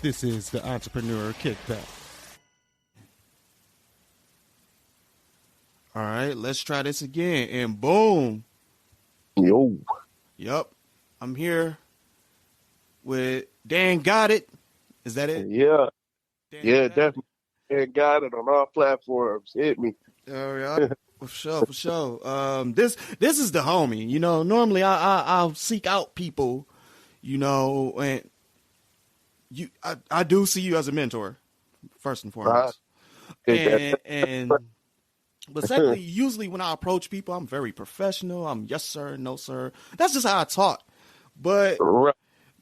This is the Entrepreneur Kickback. All right, let's try this again. And boom. Yo. Yup. I'm here with Dan Gotit. Is that it? Yeah. Dan Yeah, Gotit? definitely. And got it on all platforms. Hit me. All right. For sure. This is the homie. You know, normally I'll seek out people, you know, and I do see you as a mentor, first and foremost. But secondly, usually when I approach people, I'm very professional. I'm yes sir, no sir. That's just how I talk. But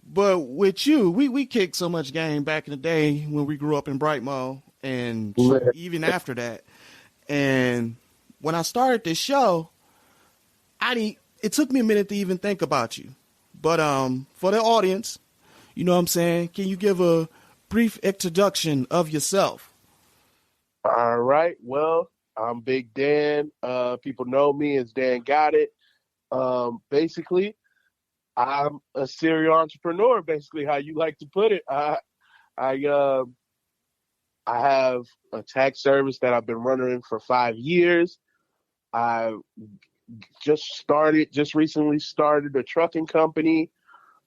with you, we kicked so much game back in the day when we grew up in Brightmo and even after that. And when I started this show, it took me a minute to even think about you. But for the audience, you know what I'm saying, can you give a brief introduction of yourself? All right. Well, I'm Big Dan. People know me as Dan Gotit. Basically, I'm a serial entrepreneur, basically how you like to put it. I have a tax service that I've been running for 5 years. I just recently started a trucking company.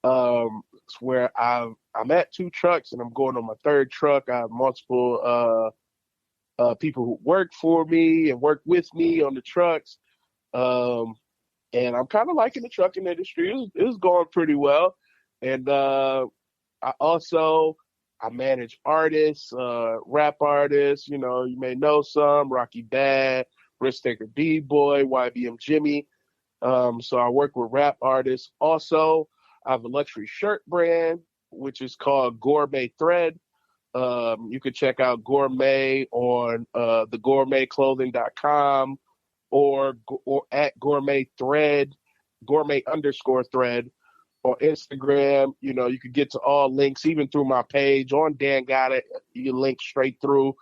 It's where I'm at 2 trucks and I'm going on my 3rd truck. I have multiple people who work for me and work with me on the trucks. And I'm kind of liking the trucking industry. It's going pretty well. And I manage artists, rap artists. You know, you may know some, Rocky Bad, Risk Taker D-Boy, YBM Jimmy. So I work with rap artists. Also, I have a luxury shirt brand, which is called Gourmet Thread. You can check out Gourmet on thegourmetclothing.com or at Gourmet Thread, Gourmet_thread on Instagram. You know, you could get to all links, even through my page on Dan Gotit. You link straight through.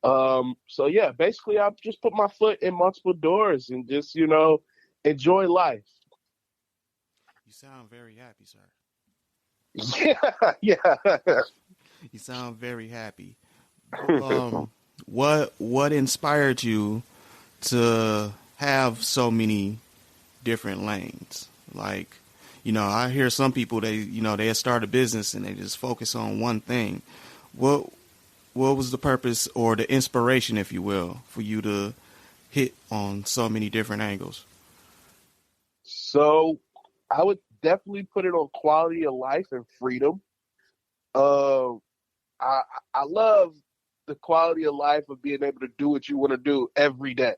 So yeah, basically I've just put my foot in multiple doors and just, you know, enjoy life. You sound very happy, sir. Yeah. You sound very happy. What inspired you to have so many different lanes? Like, you know, I hear some people, they start a business and they just focus on one thing. What was the purpose or the inspiration, if you will, for you to hit on so many different angles? So I would definitely put it on quality of life and freedom. I love the quality of life of being able to do what you want to do every day.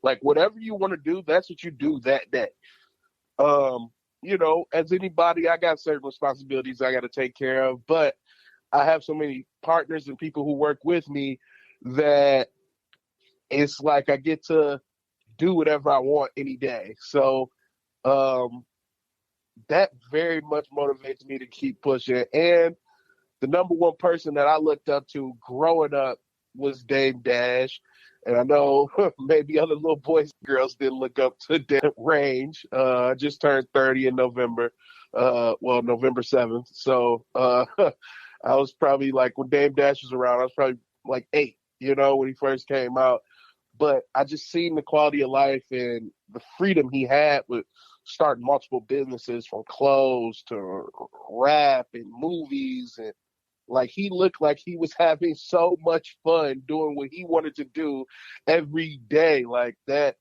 Like whatever you want to do, that's what you do that day. You know, as anybody, I got certain responsibilities I got to take care of, but I have so many partners and people who work with me that it's like I get to do whatever I want any day. So that very much motivates me to keep pushing. And the number one person that I looked up to growing up was Dame Dash. And I know maybe other little boys and girls didn't look up to that range. I just turned 30 in November. November 7th. So I was probably like, when Dame Dash was around, I was probably like 8, you know, when he first came out. But I just seen the quality of life and the freedom he had with starting multiple businesses, from clothes to rap and movies. And like, he looked like he was having so much fun doing what he wanted to do every day. Like that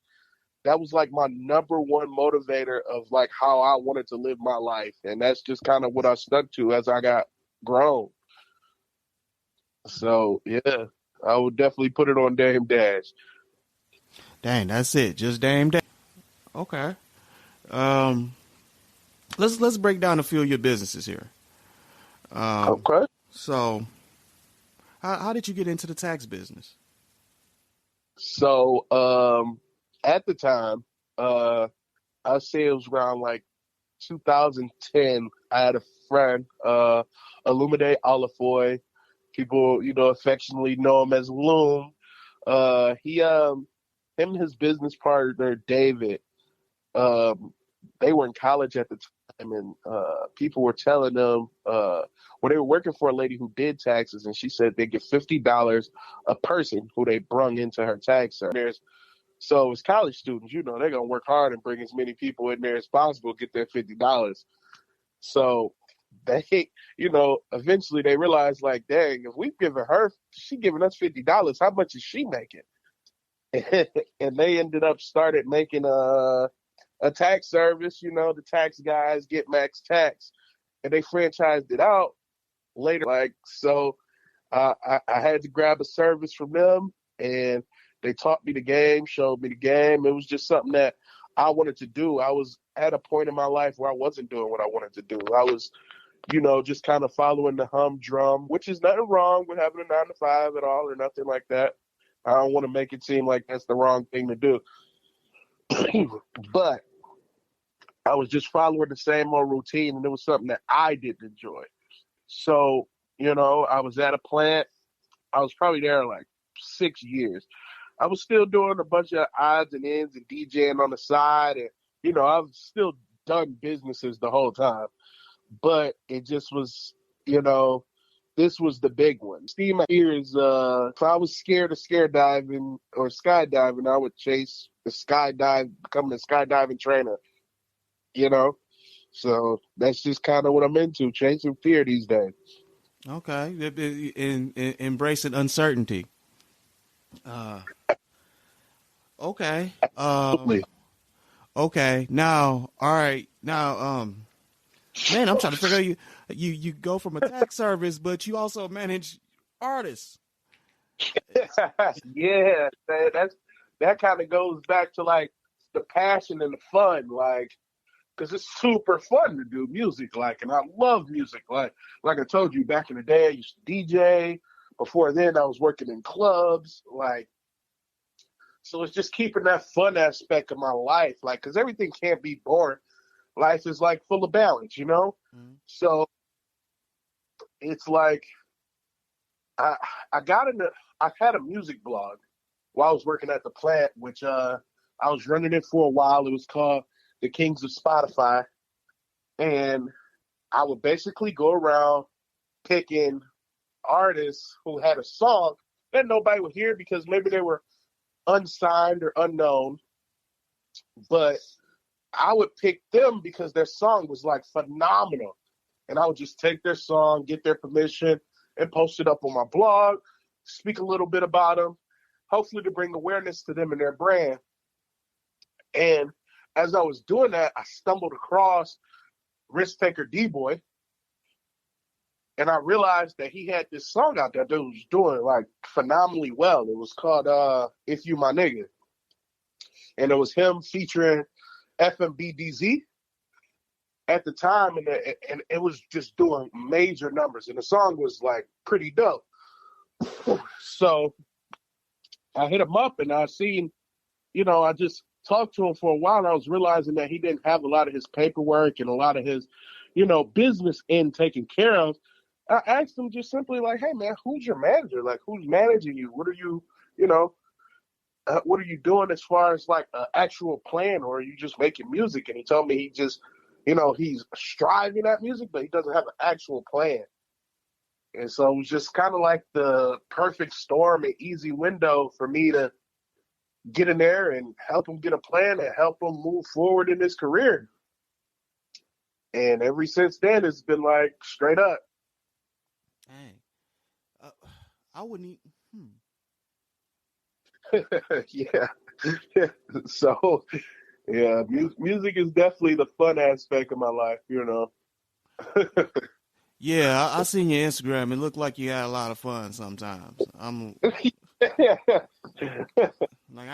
was like my number one motivator of like how I wanted to live my life. And that's just kind of what I stuck to as I got grown. So yeah, I would definitely put it on Dame Dash. Dang, that's it. Just Dame Dash. Okay. Let's break down a few of your businesses here. Okay. So, how did you get into the tax business? So, at the time, I'd say it was around like 2010. I had a friend, Illumide Olifoy. People, you know, affectionately know him as Loom. Him and his business partner, David, they were in college at the and people were telling them when they were working for a lady who did taxes, and she said they get $50 a person who they brung into her tax service. So as college students, they're going to work hard and bring as many people in there as possible, get their $50. So they, eventually they realized, like, dang, if we've given her, she giving us $50, how much is she making? And they ended up started making a tax service, the tax guys get max tax, and they franchised it out later. Like, so I had to grab a service from them, and they taught me the game, showed me the game. It was just something that I wanted to do. I was at a point in my life where I wasn't doing what I wanted to do. I was, just kind of following the humdrum, which is nothing wrong with having a 9-to-5 at all or nothing like that. I don't want to make it seem like that's the wrong thing to do. But I was just following the same old routine, and it was something that I didn't enjoy. So, I was at a plant. I was probably there like 6 years. I was still doing a bunch of odds and ends and DJing on the side. And, I've still done businesses the whole time. But it just was, this was the big one. See, my ears, if I was scared of diving or skydiving, I would chase the skydive, becoming a skydiving trainer, So that's just kind of what I'm into, chasing fear these days. Okay. Embracing uncertainty. Okay. Okay. Now, all right. Now, man, I'm trying to figure out you go from a tax service, but you also manage artists. Yeah, man, that kind of goes back to like the passion and the fun, like, because it's super fun to do music, like, and I love music, like I told you back in the day, I used to DJ. Before then, I was working in clubs, like, so it's just keeping that fun aspect of my life, like, because everything can't be boring. Life is like full of balance, Mm-hmm. So it's like I had a music blog while I was working at the plant, which I was running it for a while. It was called The Kings of Spotify, and I would basically go around picking artists who had a song that nobody would hear because maybe they were unsigned or unknown, but I would pick them because their song was like phenomenal. And I would just take their song, get their permission, and post it up on my blog, speak a little bit about them, hopefully to bring awareness to them and their brand. And as I was doing that, I stumbled across Risk Taker D-Boy. And I realized that he had this song out there that was doing like phenomenally well. It was called If You My Nigga. And it was him featuring FMBDZ at the time, and it was just doing major numbers, and the song was like pretty dope. So I hit him up, and I seen, I just talked to him for a while, and I was realizing that he didn't have a lot of his paperwork and a lot of his, business end taken care of. I asked him just simply like, hey man, who's your manager? Like, who's managing you? What are you, what are you doing as far as like an actual plan, or are you just making music? And he told me he just, he's striving at music, but he doesn't have an actual plan. And so it was just kind of like the perfect storm, an easy window for me to get in there and help him get a plan and help him move forward in his career. And ever since then, it's been like straight up. Dang. I wouldn't Yeah. So, yeah, music is definitely the fun aspect of my life, Yeah, I seen your Instagram. It looked like you had a lot of fun sometimes. I'm like, I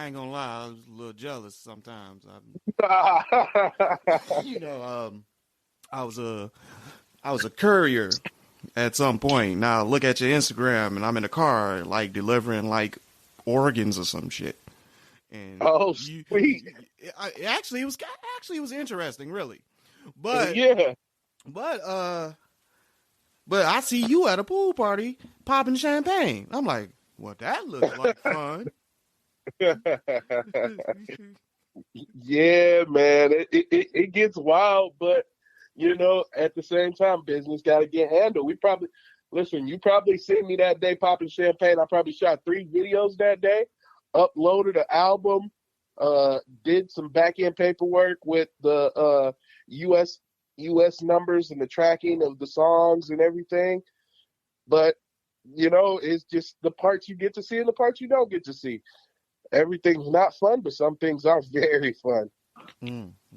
ain't gonna lie, I was a little jealous sometimes. I was a courier at some point. Now look at your Instagram, and I'm in a car like delivering like organs or some shit. And sweet. It was interesting, really. But yeah. But I see you at a pool party popping champagne. I'm like, well, that looks like fun. Yeah, man, it gets wild, but At the same time, business got to get handled. You probably seen me that day popping champagne. I probably shot 3 videos that day, uploaded an album, did some back end paperwork with the US numbers and the tracking of the songs and everything. But it's just the parts you get to see and the parts you don't get to see. Everything's not fun, but some things are very fun.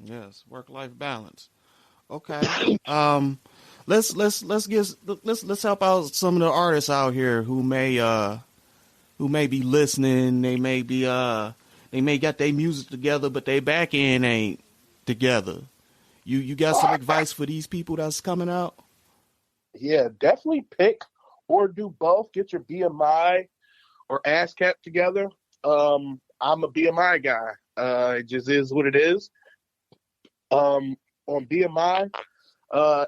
Yes, work-life balance. Okay. Let's help out some of the artists out here who may be listening. They may got their music together, but they back end ain't together. You got some advice for these people that's coming out? Yeah, definitely pick or do both. Get your Bmi or Ascap together. I'm a Bmi guy. It just is what it is. On Bmi,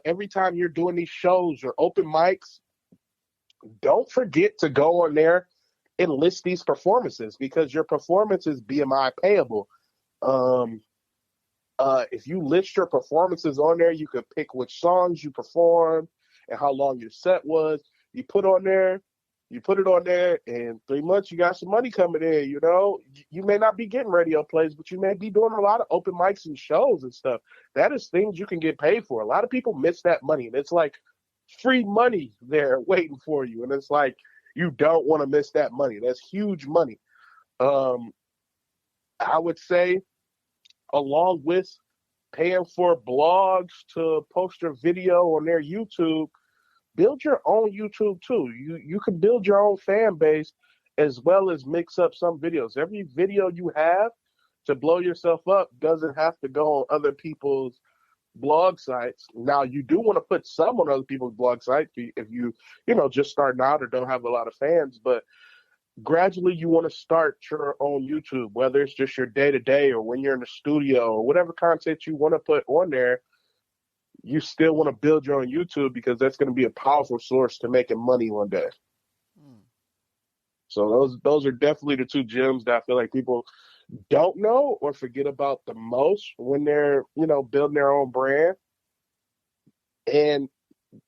every time you're doing these shows or open mics, don't forget to go on there and list these performances because your performance is Bmi payable. If you list your performances on there, you can pick which songs you performed and how long your set was. You put it on there, and 3 months you got some money coming in. You may not be getting radio plays, but you may be doing a lot of open mics and shows and stuff. That is things you can get paid for. A lot of people miss that money, and it's like free money there waiting for you. And it's like you don't want to miss that money. That's huge money. I would say, along with paying for blogs to post your video on their YouTube, build your own YouTube too. You can build your own fan base as well as mix up some videos. Every video you have to blow yourself up doesn't have to go on other people's blog sites. Now, you do want to put some on other people's blog sites if you just starting out or don't have a lot of fans, but gradually you want to start your own YouTube, whether it's just your day-to-day or when you're in the studio or whatever content you want to put on there. You still want to build your own YouTube because that's going to be a powerful source to making money one day. So those are definitely the 2 gems that I feel like people don't know or forget about the most when they're, building their own brand. And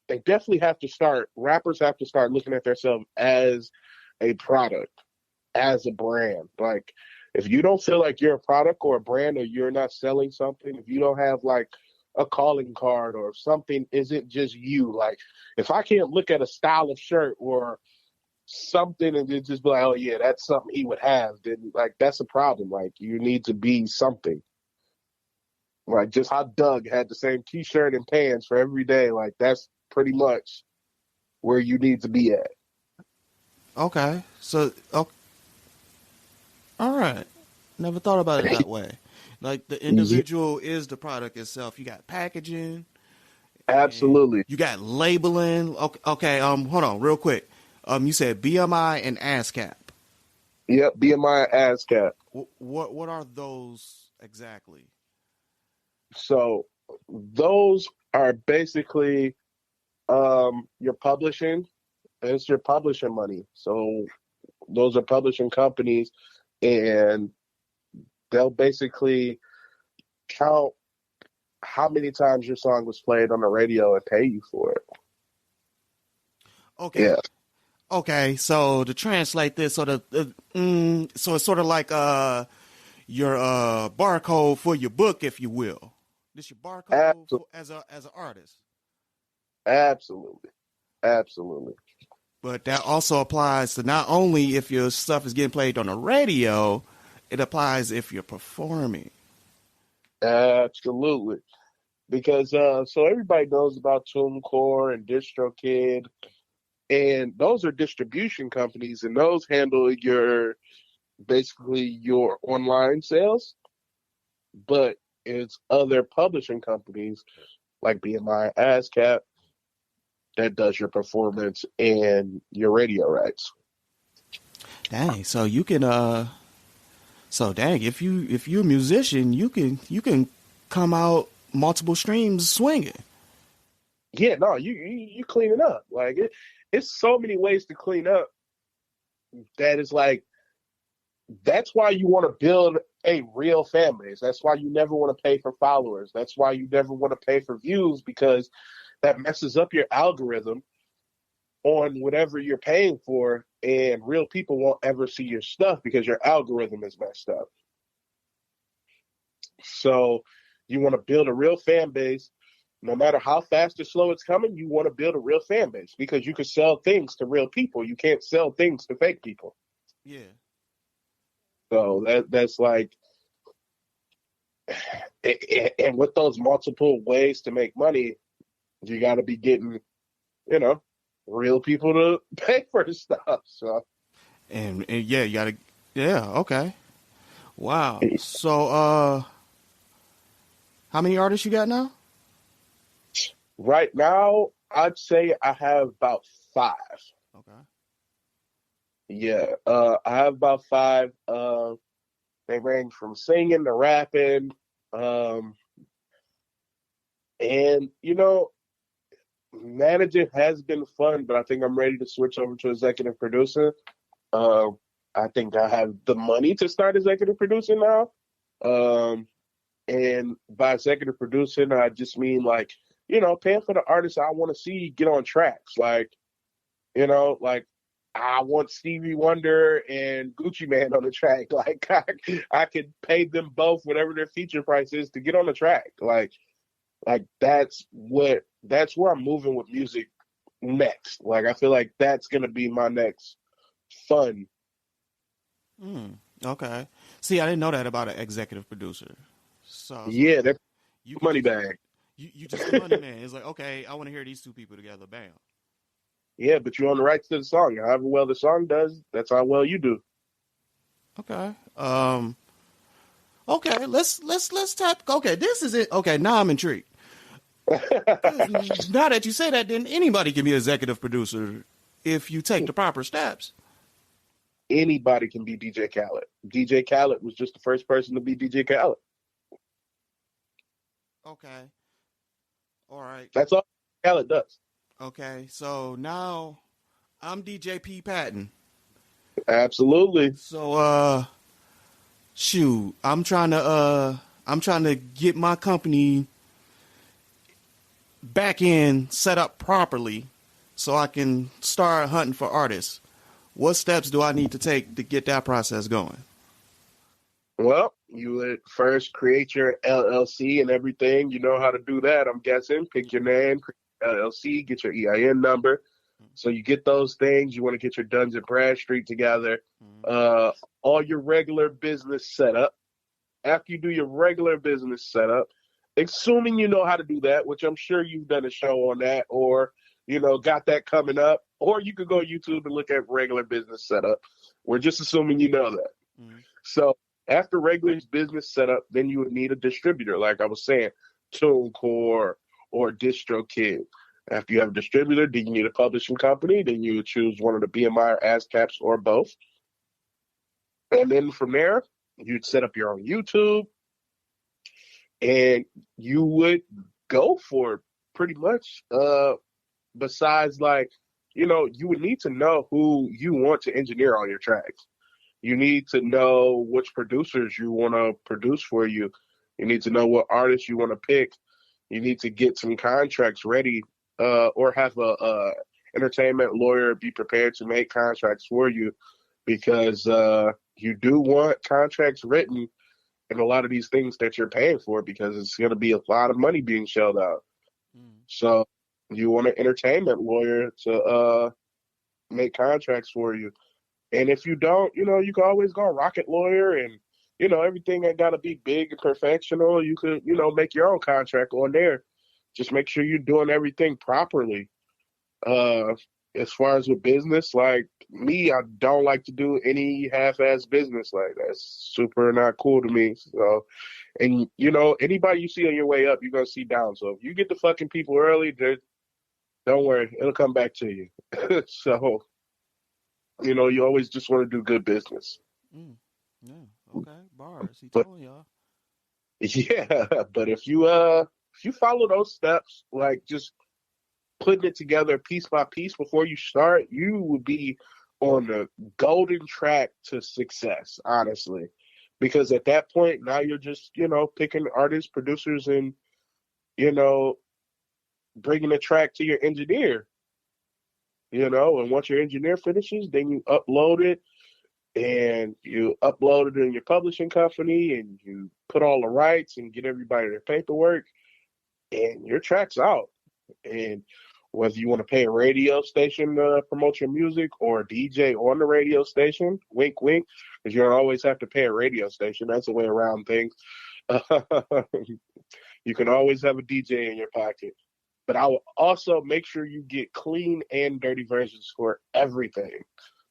they definitely rappers have to start looking at themselves as a product, as a brand. Like, if you don't feel like you're a product or a brand or you're not selling something, if you don't have like a calling card or something isn't just you, like if I can't look at a style of shirt or something and just be like, oh yeah, that's something he would have, then like that's a problem. Like, you need to be something. Like, just how Doug had the same t-shirt and pants for every day, like that's pretty much where you need to be at. Okay, so all right, never thought about it that way. Like, the individual is the product itself. You got packaging. Absolutely. You got labeling. Okay. Hold on, real quick. You said Bmi and Ascap. Yep, Bmi and Ascap. What are those exactly? So those are basically your publishing. It's your publishing money. So those are publishing companies, and they'll basically count how many times your song was played on the radio and pay you for it. Okay. Yeah. Okay. So to translate this, so it's sort of like your barcode for your book, if you will. This your barcode as an artist. Absolutely. Absolutely. But that also applies to not only if your stuff is getting played on the radio, it applies if you're performing. Absolutely. Because so everybody knows about TuneCore and DistroKid, and those are distribution companies, and those handle basically your online sales. But it's other publishing companies like Bmi, ASCAP that does your performance and your radio rights. Dang, so you can if you're a musician, you can come out multiple streams swinging. Yeah, no, you clean it up. Like it's so many ways to clean up that is like that's why you want to build a real fan base. That's why you never want to pay for followers. That's why you never want to pay for views, because that messes up your algorithm on whatever you're paying for, and real people won't ever see your stuff because your algorithm is messed up. So you want to build a real fan base. No matter how fast or slow it's coming, you want to build a real fan base, because you can sell things to real people. You can't sell things to fake people. Yeah. So that's like, and with those multiple ways to make money, you got to be getting, real people to pay for the stuff. So, and yeah, you gotta, yeah, okay, wow. So, how many artists you got now? Right now, I'd say I have about 5. Okay. Yeah, I have about 5. They range from singing to rapping, and managing has been fun, but I think I'm ready to switch over to executive producing. I think I have the money to start executive producing now. And by executive producing, I just mean paying for the artists I want to see get on tracks. Like I want Stevie Wonder and Gucci Mane on the track. Like I could pay them both whatever their feature price is to get on the track. Like that's where I'm moving with music next. Like I feel like that's gonna be my next fun. Okay. See, I didn't know that about an executive producer. So yeah, like, that's you money just, bag. You just a money man. It's like, okay, I want to hear these 2 people together. Bam. Yeah, but you own the rights to the song. However well the song does, that's how well you do. Okay. Okay. Let's tap. Okay, this is it. Okay, now I'm intrigued. Now that you say that, then anybody can be an executive producer if you take the proper steps. Anybody can be DJ Khaled. DJ Khaled was just the first person to be DJ Khaled. Okay. All right. That's all Khaled does. Okay. So now I'm DJ P. Patton. Absolutely. So shoot, I'm trying to get my company back end set up properly so I can start hunting for artists. What steps do I need to take to get that process going? Well, you would first create your LLC and everything. You know how to do that, I'm guessing. Pick your name, create your LLC, get your EIN number. So you get those things. You want to get your Duns and Bradstreet together. All your regular business setup. After you do your regular business setup, assuming you know how to do that, which I'm sure you've done a show on that, or got that coming up, or you could go to YouTube and look at regular business setup. We're just assuming you know that. So after regular business setup, then you would need a distributor, like I was saying, TuneCore or DistroKid. After you have a distributor, then you need a publishing company. Then you would choose one of the Bmi or Ascaps or both. And then from there, you'd set up your own YouTube, and you would go for it pretty much. Besides, you would need to know who you want to engineer all your tracks. You need to know which producers you want to produce for you. You need to know what artists you want to pick. You need to get some contracts ready, or have a entertainment lawyer be prepared to make contracts for you, because you do want contracts written in a lot of these things that you're paying for, because it's going to be a lot of money being shelled out. So you want an entertainment lawyer to make contracts for you. And if you don't, you can always go Rocket Lawyer, and, everything ain't got to be big and perfectional. You could, make your own contract on there. Just make sure you're doing everything properly. As far as with business, like me, I don't like to do any half-ass business. Like, that's super not cool to me. So, and, anybody you see on your way up, you're going to see down. So if you get the fucking people early, don't worry, it'll come back to you. So, you always just want to do good business. Yeah. Okay. Bars. He told y'all. Yeah, but if you follow those steps, like just putting it together piece by piece before you start, you would be on the golden track to success, honestly. Because at that point, now you're just, picking artists, producers, and, bringing the track to your engineer. And once your engineer finishes, then you upload it, and you upload it in your publishing company, and you put all the rights and get everybody their paperwork, and your track's out. And whether you want to pay a radio station to promote your music or a DJ on the radio station, wink, wink, because you don't always have to pay a radio station. That's the way around things. You can always have a DJ in your pocket. But I will also make sure you get clean and dirty versions for everything.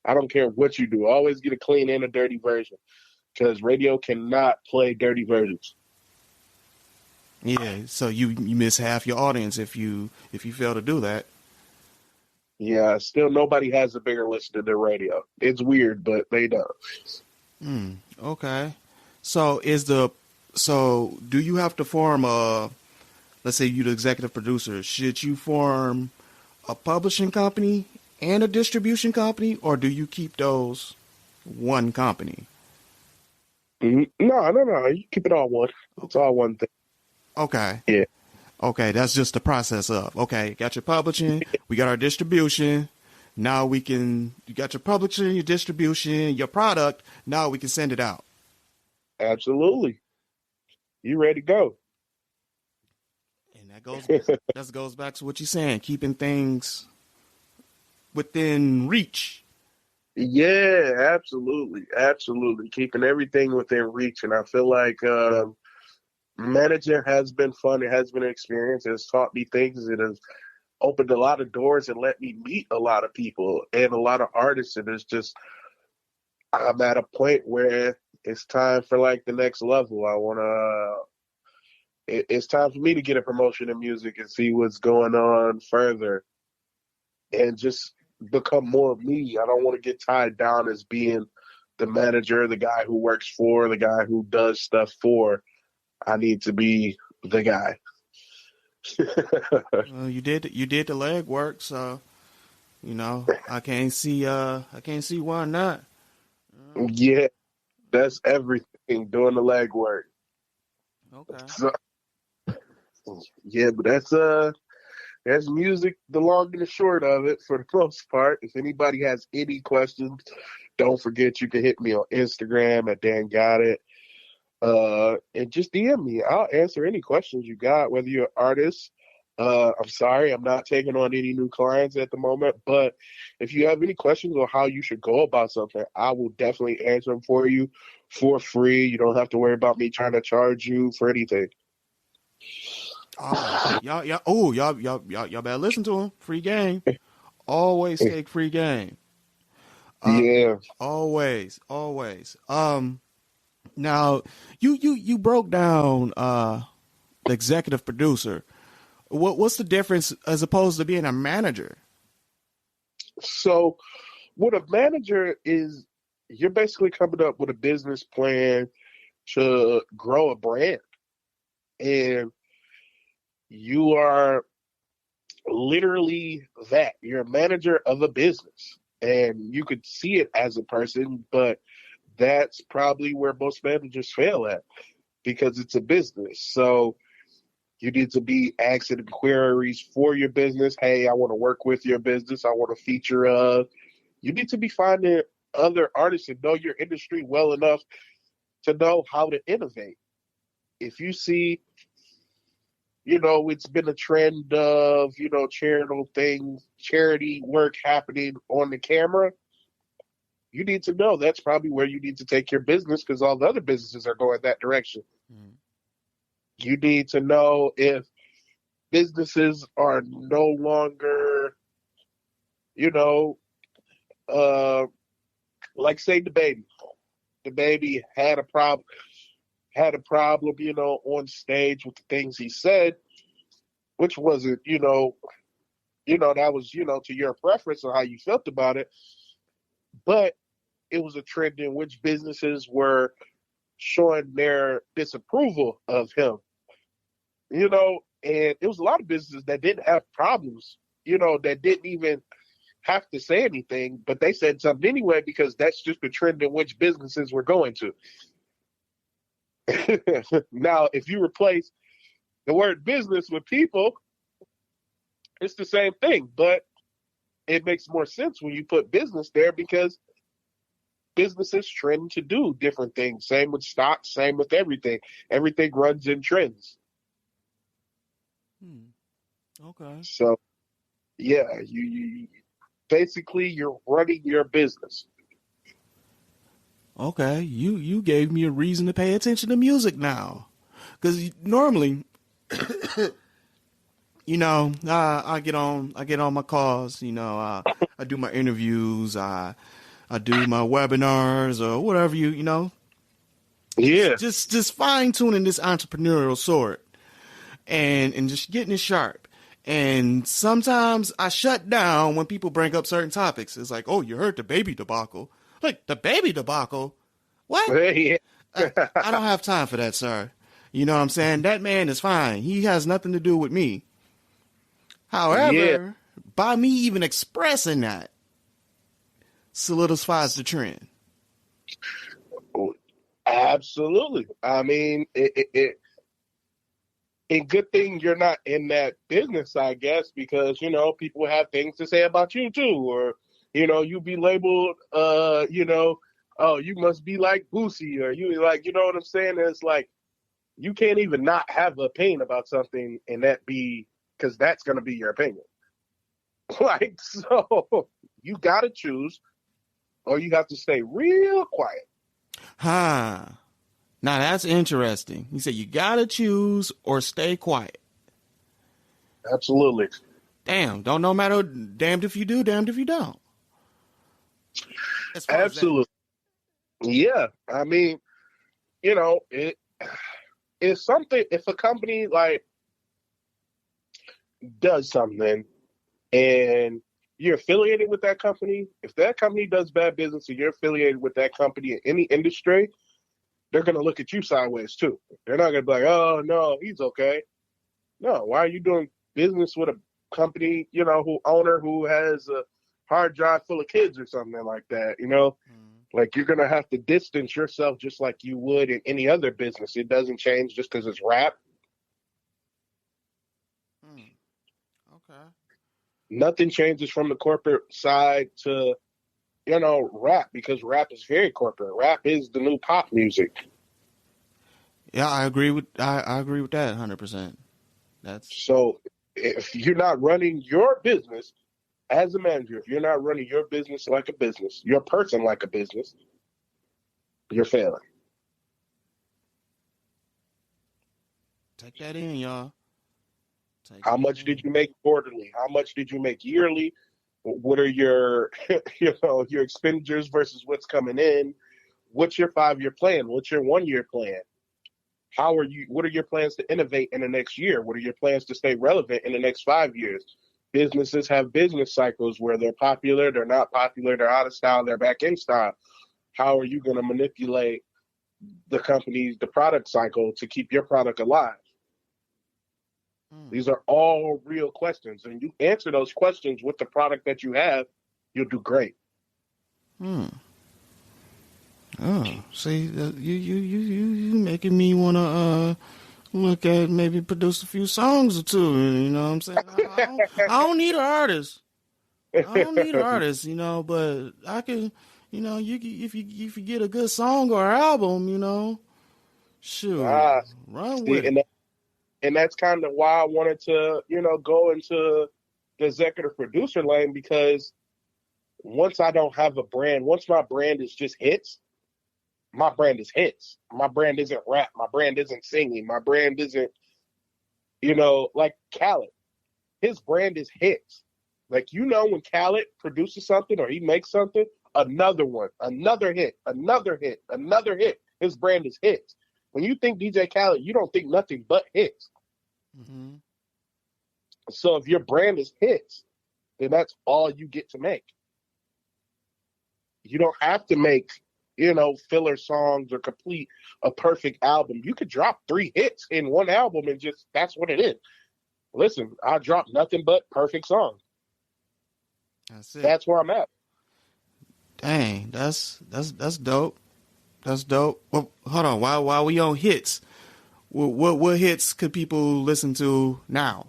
I don't care what you do. Always get a clean and a dirty version, because radio cannot play dirty versions. Yeah, so you miss half your audience if you fail to do that. Yeah, still nobody has a bigger listen than radio. It's weird, but they don't. Okay. So do you have to form let's say you're the executive producer, should you form a publishing company and a distribution company, or do you keep those one company? No. You keep it all one. It's all one thing. Okay. Yeah. Okay, that's just the process of, okay, got your publishing, we got our distribution, now you got your publishing, your distribution, your product, now we can send it out. Absolutely. You ready to go. And that goes back to what you're saying, keeping things within reach. Yeah, absolutely. Absolutely. Keeping everything within reach. And I feel like managing has been fun. It has been an experience. It has taught me things. It has opened a lot of doors and let me meet a lot of people and a lot of artists. And it's just, I'm at a point where it's time for like the next level. It's time for me to get a promotion in music and see what's going on further and just become more of me. I don't want to get tied down as being the manager, the guy who works for, the guy who does stuff for. I need to be the guy. Well, you did the leg work, so I can't see why not. Yeah, that's everything. Doing the leg work. Okay. So, yeah, but that's music. The long and the short of it, for the most part. If anybody has any questions, don't forget you can hit me on Instagram at Dan Gotit. And just DM me. I'll answer any questions you got, whether you're an artist. I'm sorry, I'm not taking on any new clients at the moment, but if you have any questions on how you should go about something, I will definitely answer them for you for free. You don't have to worry about me trying to charge you for anything. Oh, y'all better listen to him. Free game. Always take free game. Yeah. Always. Now, you broke down the executive producer. What's the difference as opposed to being a manager? So, what a manager is, you're basically coming up with a business plan to grow a brand. And you are literally that. You're a manager of a business. And you could see it as a person, but that's probably where most managers fail at, because it's a business. So you need to be asking queries for your business. Hey, I want to work with your business. I want to feature you need to be finding other artists and know your industry well enough to know how to innovate. If you see, it's been a trend of, charity work happening on the camera, you need to know that's probably where you need to take your business, because all the other businesses are going that direction. Mm. You need to know if businesses are no longer, like say the baby. The baby had a problem, on stage with the things he said, which wasn't, that was, to your preference or how you felt about it. But it was a trend in which businesses were showing their disapproval of him, and it was a lot of businesses that didn't have problems, that didn't even have to say anything, but they said something anyway because that's just the trend in which businesses were going to. Now, if you replace the word business with people, it's the same thing, but it makes more sense when you put business there because businesses trend to do different things. Same with stocks, same with everything. Everything runs in trends. Okay. So, yeah, you basically you're running your business. Okay, you gave me a reason to pay attention to music now, because normally, you know, I get on my calls. You know, I do my interviews. I do my webinars or whatever you know. Yeah, Just fine tuning this entrepreneurial sword, and just getting it sharp. And sometimes I shut down when people bring up certain topics. It's like, oh, you heard the baby debacle. Like, the baby debacle? What? yeah. I don't have time for that, sir. You know what I'm saying? That man is fine. He has nothing to do with me. However, by me even expressing that solidifies the trend. Absolutely. I mean, a good thing you're not in that business, I guess, because, you know, people have things to say about you too, or, you know, you be labeled, you know, oh, you must be like Boosie, or you like, you know what I'm saying? It's like, you can't even not have an opinion about something and that be, because that's going to be your opinion. Like, so you got to choose, or you have to stay real quiet. Huh. Now that's interesting. You said you gotta choose or stay quiet. Absolutely. Damn, don't no matter. Damned if you do, damned if you don't. Absolutely. Yeah. I mean, you know, it's something, if a company like does something and you're affiliated with that company, if that company does bad business and you're affiliated with that company in any industry, they're going to look at you sideways too. They're not going to be like, oh, no, he's okay. No, why are you doing business with a company, you know, owner who has a hard drive full of kids or something like that, you know? Like, you're going to have to distance yourself just like you would in any other business. It doesn't change just because it's rap. Okay. Nothing changes from the corporate side to, you know, rap, because rap is very corporate. Rap is the new pop music. Yeah, I agree with that 100%. That's so if you're not running your business as a manager, if you're not running your business like a business, your person like a business, you're failing. Take that in, y'all. How much did you make quarterly? How much did you make yearly? What are your, you know, your expenditures versus what's coming in? What's your 5-year plan? What's your 1-year plan? What are your plans to innovate in the next year? What are your plans to stay relevant in the next 5 years? Businesses have business cycles where they're popular, they're not popular, they're out of style, they're back in style. How are you going to manipulate the product cycle to keep your product alive? These are all real questions, and you answer those questions with the product that you have, you'll do great. Oh, see, you making me want to look at maybe produce a few songs or two. You know what I'm saying? I don't need an artist. I don't need an artist, you know, but I can, you know, if you get a good song or album, you know, shoot, run with it. And that's kind of why I wanted to, you know, go into the executive producer lane, because once I don't have a brand, once my brand is just hits, my brand is hits. My brand isn't rap. My brand isn't singing. My brand isn't, you know, like Khaled. His brand is hits. Like, you know, when Khaled produces something or he makes something, another one, another hit, another hit, another hit. His brand is hits. When you think DJ Khaled, you don't think nothing but hits. Mm-hmm. So if your brand is hits, then that's all you get to make. You don't have to make, you know, filler songs or complete a perfect album. You could drop 3 hits in one album and just, that's what it is. Listen, I dropped nothing but perfect songs. That's it. That's where I'm at. Dang, that's dope. That's dope. Well, hold on. While we on hits, what hits could people listen to now?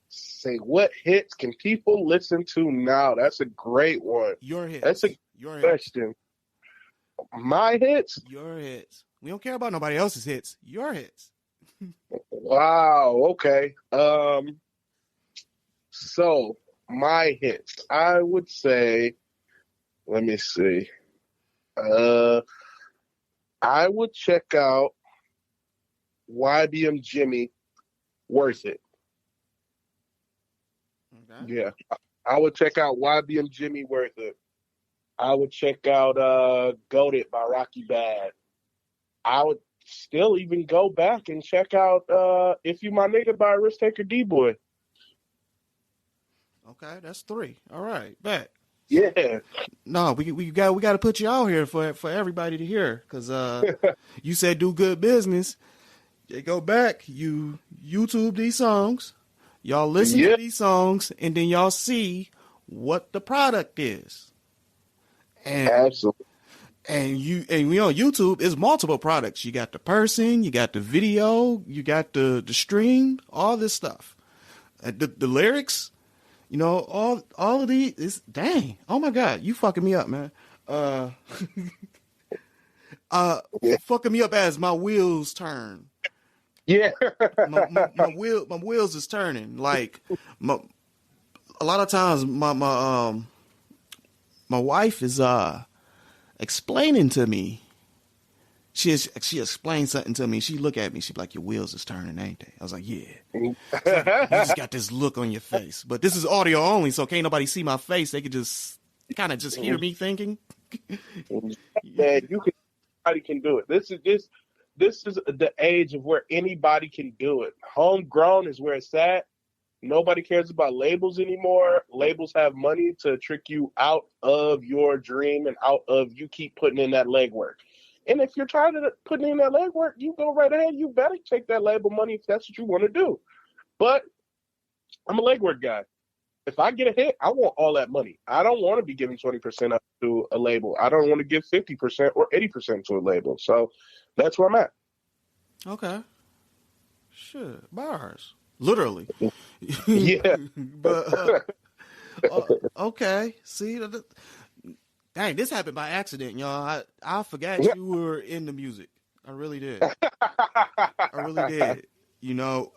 Say, what hits can people listen to now? That's a great one. Your hits. That's a Your question. Hits. My hits? Your hits. We don't care about nobody else's hits. Your hits. Wow. Okay. So my hits, I would say, let me see. I would check out YBM Jimmy, Worth It. Okay. Yeah. I would check out YBM Jimmy, Worth It. I would check out Gotit by Rocky Bad. I would still even go back and check out If You My Nigga by Risk Taker D-Boy. Okay, that's 3. All right, bet. Yeah. No, we got to put you out here for everybody to hear, because you said do good business. You go back, you YouTube these songs, y'all listen to these songs, and then y'all see what the product is. And absolutely. And we on YouTube is multiple products. You got the person, you got the video, you got the stream, all this stuff, the lyrics. You know, all of these is dang. Oh my God, you fucking me up, man. Fucking me up as my wheels turn. Yeah. my wheels is turning. Like a lot of times my wife is explaining to me. She explained something to me. She look at me. She be like, "Your wheels is turning, ain't they?" I was like, "Yeah." Like, you just got this look on your face. But this is audio only, so can't nobody see my face. They could just kind of just hear me thinking. Man, anybody can do it. This is the age of where anybody can do it. Homegrown is where it's at. Nobody cares about labels anymore. Labels have money to trick you out of your dream and out of you keep putting in that legwork. And if you're tired of putting in that legwork, you go right ahead. You better take that label money if that's what you want to do. But I'm a legwork guy. If I get a hit, I want all that money. I don't want to be giving 20% up to a label. I don't want to give 50% or 80% to a label. So that's where I'm at. Okay. Shit. Bars. Literally. Yeah. But okay. See, dang, this happened by accident, y'all. I forgot you were in the music. I really did. I really did. You know,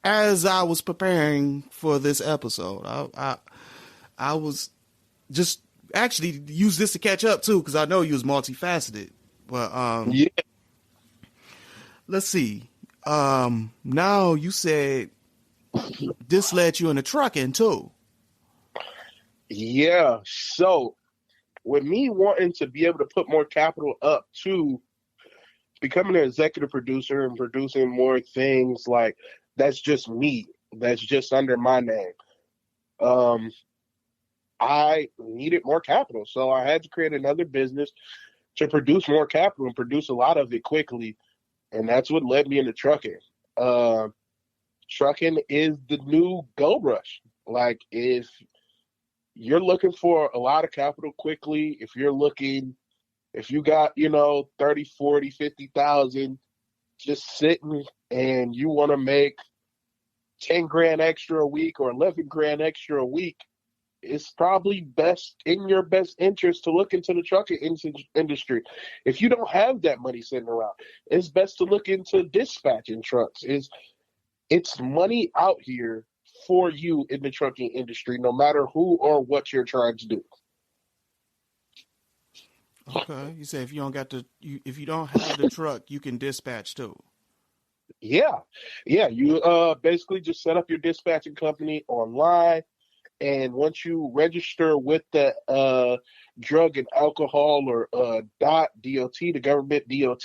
as I was preparing for this episode, I was just actually use this to catch up too, because I know you was multifaceted. But yeah. Let's see. Now you said this led you into trucking too. Yeah. So with me wanting to be able to put more capital up to becoming an executive producer and producing more things, like that's just me. That's just under my name. I needed more capital. So I had to create another business to produce more capital and produce a lot of it quickly. And that's what led me into trucking. Trucking is the new gold rush. Like, if you're looking for a lot of capital quickly, if you got, 30, 40, 50,000 just sitting and you want to make 10 grand extra a week or 11 grand extra a week, it's probably in your best interest to look into the trucking industry. If you don't have that money sitting around, it's best to look into dispatching trucks. It's money out here for you in the trucking industry, no matter who or what you're trying to do. Okay, you say if you don't have the truck, you can dispatch too. Yeah. You basically just set up your dispatching company online. And once you register with the drug and alcohol or DOT, the government DOT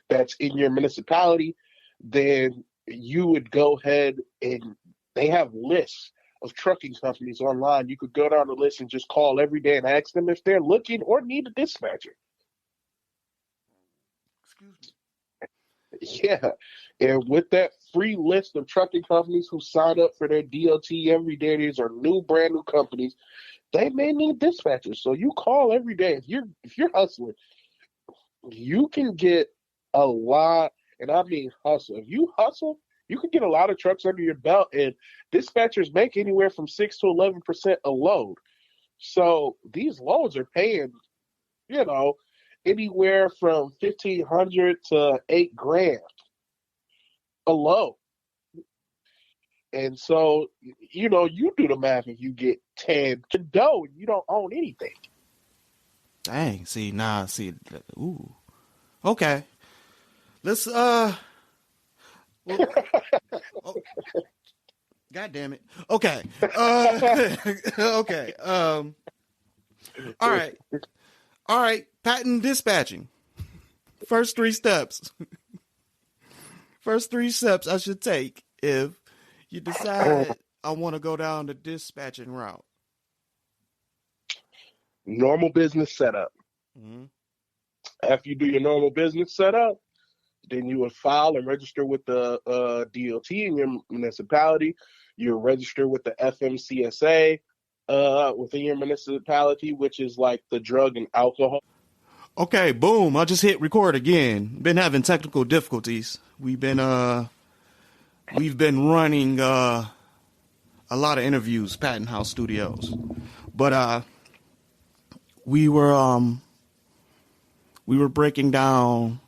that's in your municipality, then you would go ahead and they have lists of trucking companies online. You could go down the list and just call every day and ask them if they're looking or need a dispatcher. Excuse Yeah. And with that free list of trucking companies who sign up for their DOT every day, these are brand new companies. They may need dispatchers. So you call every day. If you're hustling, you can get a lot, and I mean hustle. If you hustle, you can get a lot of trucks under your belt, and dispatchers make anywhere from 6 to 11% a load. So these loads are paying, you know, anywhere from 1,500 to $8,000 a load. And so, you do the math. If you get 10 to dough, you don't own anything. Dang. Ooh. Okay. Let's, well, oh, God damn it. Okay. Okay. All right. Patent dispatching. First three steps I should take if you decide I want to go down the dispatching route. Normal business setup. Mm-hmm. After you do your normal business setup, then you would file and register with the DOT in your municipality. You register with the FMCSA within your municipality, which is like the drug and alcohol. Okay, boom. I just hit record again. Been having technical difficulties. We've been running a lot of interviews, Patent House Studios. But we were breaking down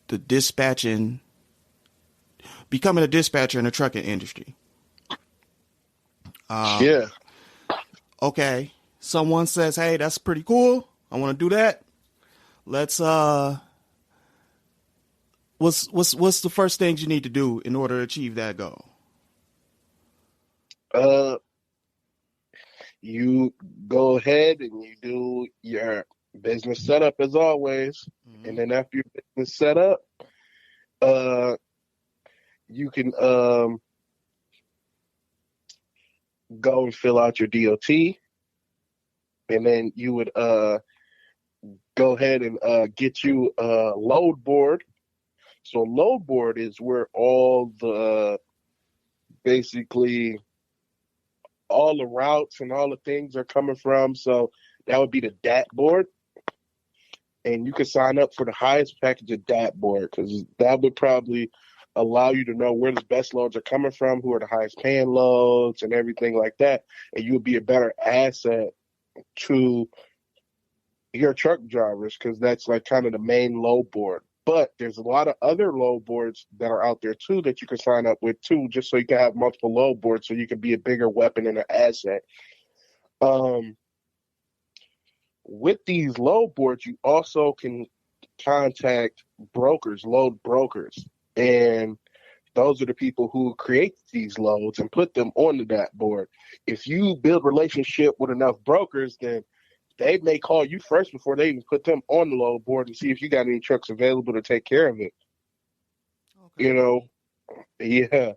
the becoming a dispatcher in the trucking industry. Yeah. Okay. Someone says, "Hey, that's pretty cool. I want to do that." Let's what's the first things you need to do in order to achieve that goal? You go ahead and you do your business setup as always. Mm-hmm. And then after your business setup, you can go and fill out your DOT, and then you would go ahead and get you a load board. So load board is where all the basically all the routes and all the things are coming from. So that would be the DAT board. And you can sign up for the highest package of DAT board, because that would probably allow you to know where the best loads are coming from, who are the highest paying loads and everything like that. And you would be a better asset to your truck drivers, because that's like kind of the main load board. But there's a lot of other load boards that are out there too that you can sign up with too, just so you can have multiple load boards, so you can be a bigger weapon and an asset. With these load boards, you also can contact brokers, load brokers, and those are the people who create these loads and put them onto that board. If you build relationship with enough brokers, then they may call you first before they even put them on the load board and see if you got any trucks available to take care of it. Okay. Yeah.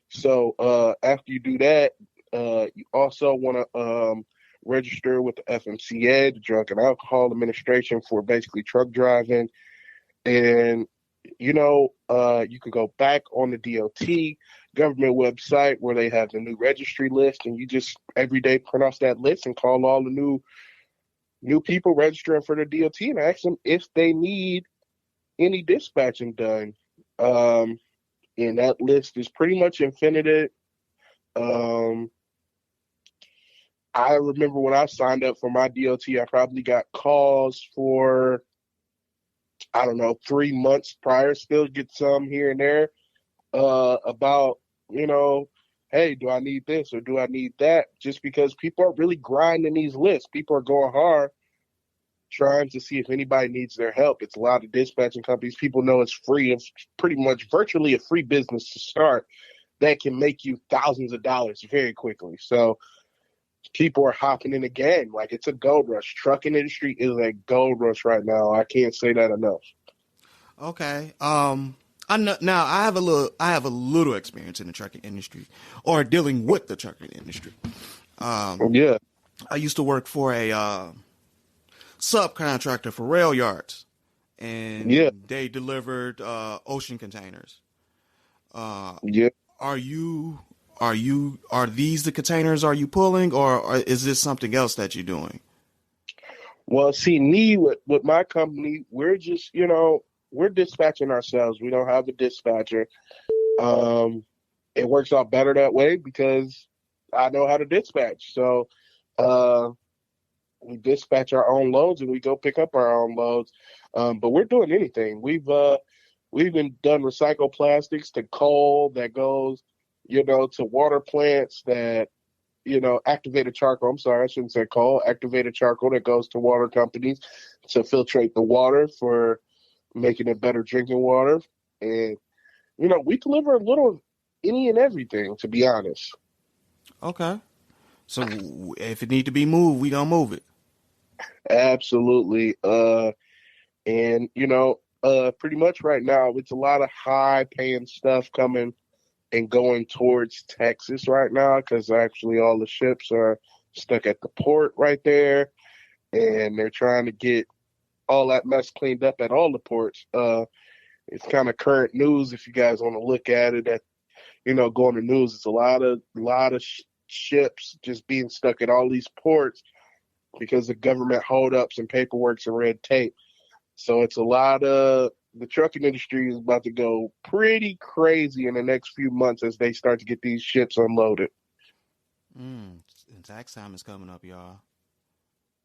So after you do that, you also want to register with the FMCA, the Drug and Alcohol Administration, for basically truck driving. And, you can go back on the DOT government website where they have the new registry list, and you just every day print off that list and call all the new people registering for the DOT and ask them if they need any dispatching done. And that list is pretty much infinite. I remember when I signed up for my DOT, I probably got calls for, 3 months prior, still get some here and there, about, hey, do I need this or do I need that? Just because people are really grinding these lists. People are going hard trying to see if anybody needs their help. It's a lot of dispatching companies. People know it's free. It's pretty much virtually a free business to start that can make you thousands of dollars very quickly. So people are hopping in the game. Like, it's a gold rush. Trucking industry is a gold rush right now. I can't say that enough. Okay. I know now. I have a little experience in the trucking industry, or dealing with the trucking industry. Yeah. I used to work for a subcontractor for rail yards, and they delivered ocean containers. Yeah. Are these the containers are you pulling, or is this something else that you're doing? Well, see, me with my company, we're just, we're dispatching ourselves. We don't have a dispatcher. It works out better that way because I know how to dispatch. So we dispatch our own loads and we go pick up our own loads. But we're doing anything. We've even done recycled plastics to coal that goes, to water plants that, activated charcoal. I'm sorry, I shouldn't say coal. Activated charcoal that goes to water companies to filtrate the water for making it better drinking water. And, we deliver a little any and everything, to be honest. Okay. So if it need to be moved, we gonna move it. Absolutely. And, pretty much right now, it's a lot of high paying stuff coming and going towards Texas right now because actually all the ships are stuck at the port right there, and they're trying to get all that mess cleaned up at all the ports. It's kind of current news if you guys want to look at it. At going to news, it's a lot of ships just being stuck at all these ports because of government holdups and paperwork and red tape. So it's a lot of the trucking industry is about to go pretty crazy in the next few months as they start to get these ships unloaded. Tax time is coming up, y'all.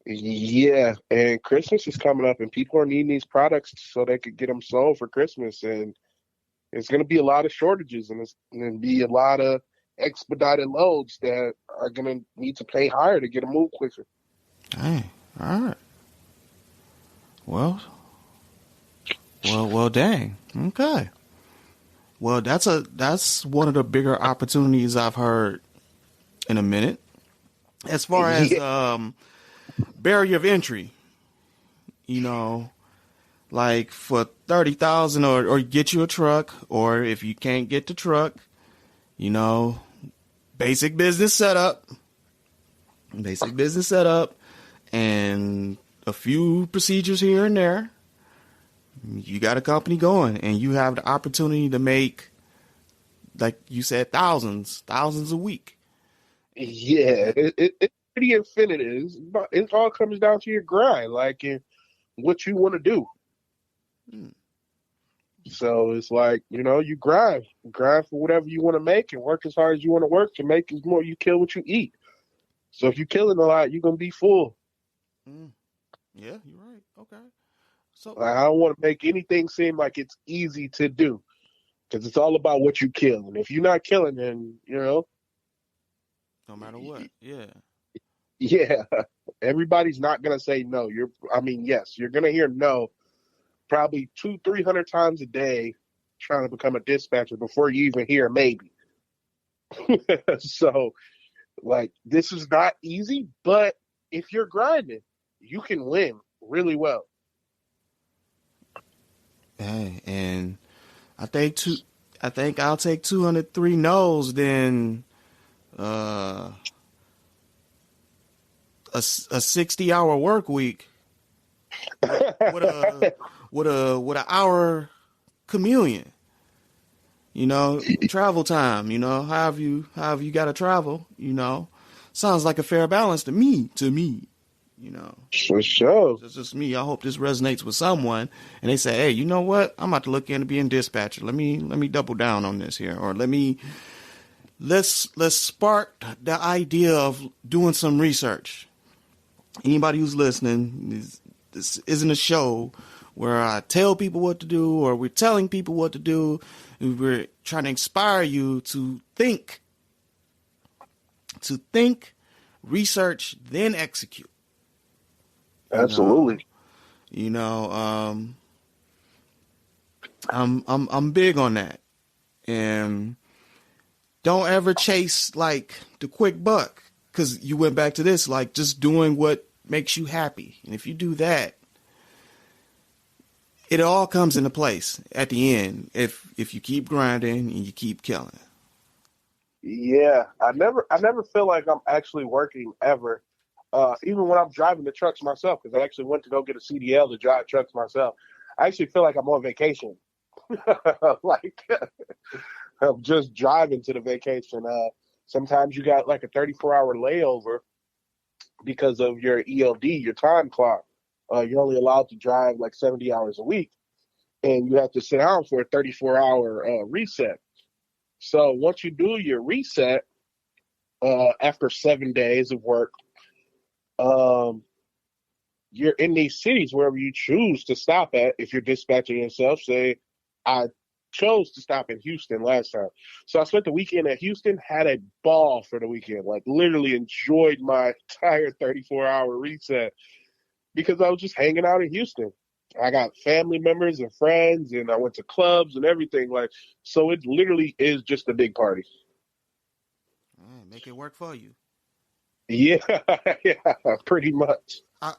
Yeah, and Christmas is coming up, and people are needing these products so they could get them sold for Christmas. And it's going to be a lot of shortages, and it's going to be a lot of expedited loads that are going to need to pay higher to get them moved quicker. Hey, all right. Well, dang. Okay. Well, that's one of the bigger opportunities I've heard in a minute. As far as barrier of entry, like for $30,000 or get you a truck, or if you can't get the truck, basic business setup, and a few procedures here and there. You got a company going, and you have the opportunity to make, like you said, thousands a week. Yeah, it's pretty infinite. It all comes down to your grind, like what you want to do. So it's like, you grind for whatever you want to make and work as hard as you want to work to make as more. You kill what you eat. So if you're killing a lot, you're going to be full. Yeah, you're right. Okay. So I don't want to make anything seem like it's easy to do because it's all about what you kill. And if you're not killing, then, no matter what. Yeah. Yeah. Everybody's not going to say no. Yes, you're going to hear no probably 200-300 times a day trying to become a dispatcher before you even hear maybe. So, this is not easy, but if you're grinding, you can win really well. Hey, and I think I'll take 203 no's than a 60-hour work week with an hour communion. Travel time. However you got to travel. Sounds like a fair balance to me. For sure. It's just me. I hope this resonates with someone, and they say, "Hey, you know what? I'm about to look into being dispatcher. Let me double down on this here, or let's spark the idea of doing some research." Anybody who's listening, this isn't a show where I tell people what to do or we're telling people what to do. We're trying to inspire you to think, research, then execute. Absolutely. I'm big on that. And don't ever chase like the quick buck, because you went back to this, like just doing what makes you happy. And if you do that, it all comes into place at the end if you keep grinding and you keep killing. Yeah, I never feel like I'm actually working ever. Even when I'm driving the trucks myself, because I actually went to go get a CDL to drive trucks myself. I actually feel like I'm on vacation. Like I'm just driving to the vacation. Sometimes you got like a 34-hour layover because of your ELD, your time clock. You're only allowed to drive like 70 hours a week, and you have to sit down for a 34-hour reset. So once you do your reset, after 7 days of work, you're in these cities wherever you choose to stop at. If you're dispatching yourself, say, I chose to stop in Houston last time. So I spent the weekend at Houston, had a ball for the weekend, like literally enjoyed my entire 34-hour reset because I was just hanging out in Houston. I got family members and friends, and I went to clubs and everything. Like, so it literally is just a big party. Make it work for you. Yeah, yeah, pretty much. I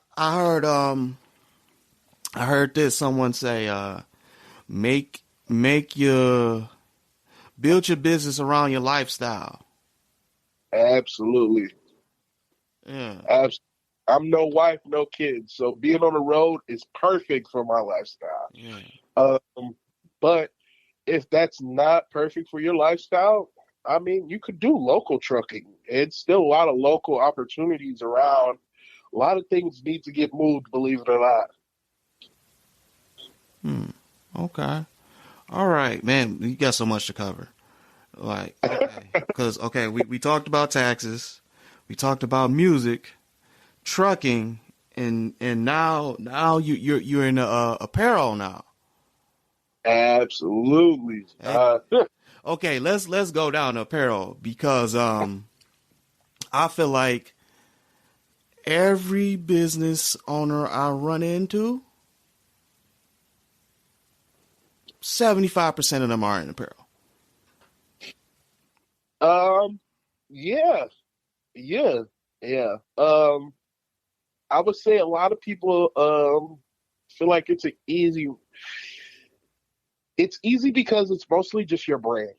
heard this. Someone say, build your business around your lifestyle. Absolutely. Yeah. I'm no wife, no kids, so being on the road is perfect for my lifestyle. Yeah. But if that's not perfect for your lifestyle, I mean, you could do local trucking. It's still a lot of local opportunities around. A lot of things need to get moved, believe it or not. Okay. All right, man. You got so much to cover. Like, okay. Because, we talked about taxes. We talked about music, trucking, and now you're in apparel now. Absolutely. Okay, let's go down to apparel because I feel like every business owner I run into, 75% of them are in apparel. Yeah. I would say a lot of people feel like it's easy because it's mostly just your brand,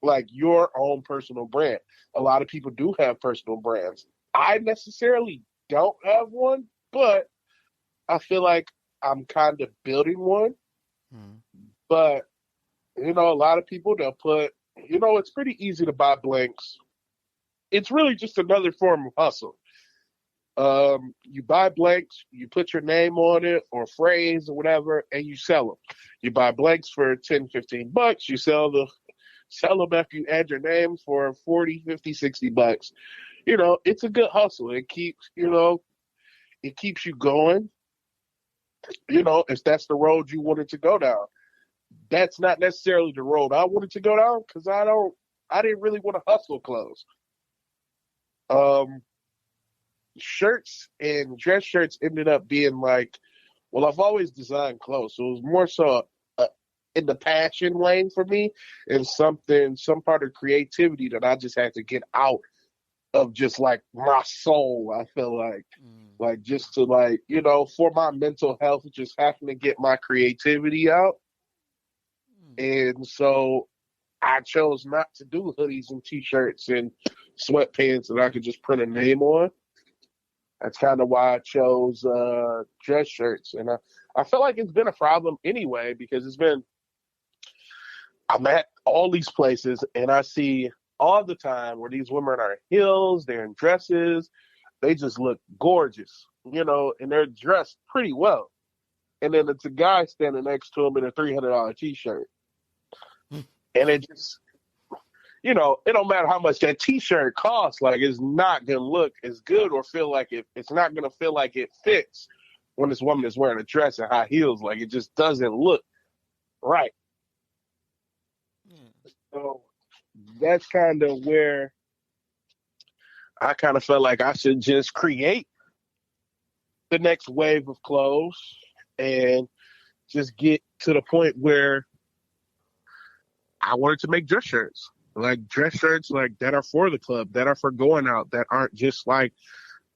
like your own personal brand. A lot of people do have personal brands. I necessarily don't have one, but I feel like I'm kind of building one. But, a lot of people, they'll put, it's pretty easy to buy blanks. It's really just another form of hustle. You buy blanks, you put your name on it or phrase or whatever, and you sell them. You buy blanks for $10-15. You sell them after you add your name for $40, $50, $60. It's a good hustle. It keeps you going. If that's the road you wanted to go down. That's not necessarily the road I wanted to go down because I didn't really want to hustle clothes. Shirts and dress shirts ended up being like, well, I've always designed clothes, so it was more so in the passion lane for me and some part of creativity that I just had to get out of just like my soul. I feel like just to for my mental health, just having to get my creativity out. And so I chose not to do hoodies and t-shirts and sweatpants that I could just print a name on. That's kind of why I chose dress shirts. And I feel like it's been a problem anyway because I'm at all these places and I see all the time where these women are in heels, they're in dresses, they just look gorgeous, and they're dressed pretty well. And then it's a guy standing next to them in a $300 t-shirt. And it just, it don't matter how much that t-shirt costs. Like, it's not going to look as good or feel like it's not going to feel like it fits when this woman is wearing a dress and high heels. Like, it just doesn't look right. So that's kind of where I kind of felt like I should just create the next wave of clothes and just get to the point where I wanted to make dress shirts, like that are for the club, that are for going out, that aren't just like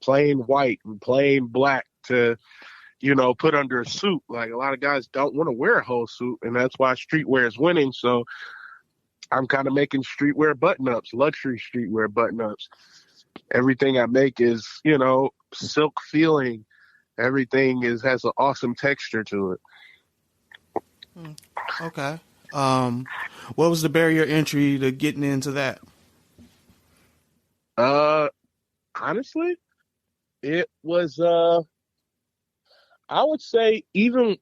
plain white and plain black to, put under a suit. Like, a lot of guys don't want to wear a whole suit, and that's why streetwear is winning. So I'm kind of making streetwear button-ups, luxury streetwear button-ups. Everything I make is, silk feeling, Everything has an awesome texture to it. Okay. What was the barrier entry to getting into that? Honestly, it was I would say even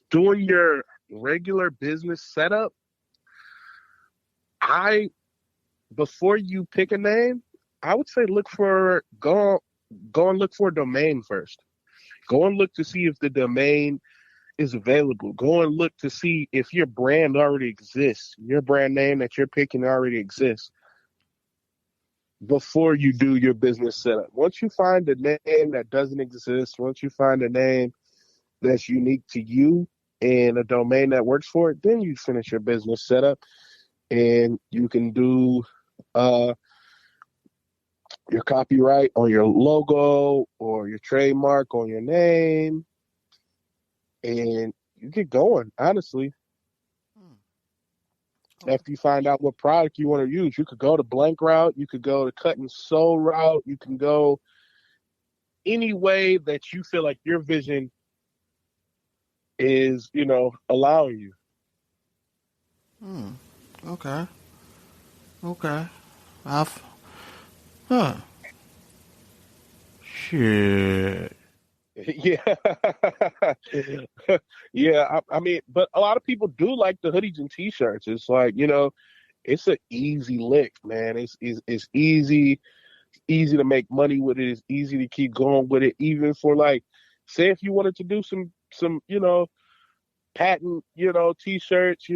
doing your regular business setup, before you pick a name, I would say go and look for a domain first. Go and look to see if the domain is available. Go and look to see if your brand already exists. Your brand name that you're picking already exists before you do your business setup. Once you find a name that doesn't exist, once you find a name that's unique to you and a domain that works for it, then you finish your business setup and you can do your copyright on your logo or your trademark on your name, and you get going, honestly. After you find out what product you want to use, you could go the blank route, you could go the cut and sew route, you can go any way that you feel like your vision is, allowing you. Okay. Shit. Yeah. Yeah. I mean, but a lot of people do like the hoodies and t-shirts. It's like, it's an easy lick, man. It's easy to make money with it. It's easy to keep going with it. Even for, like, say if you wanted to do some patent, t-shirts,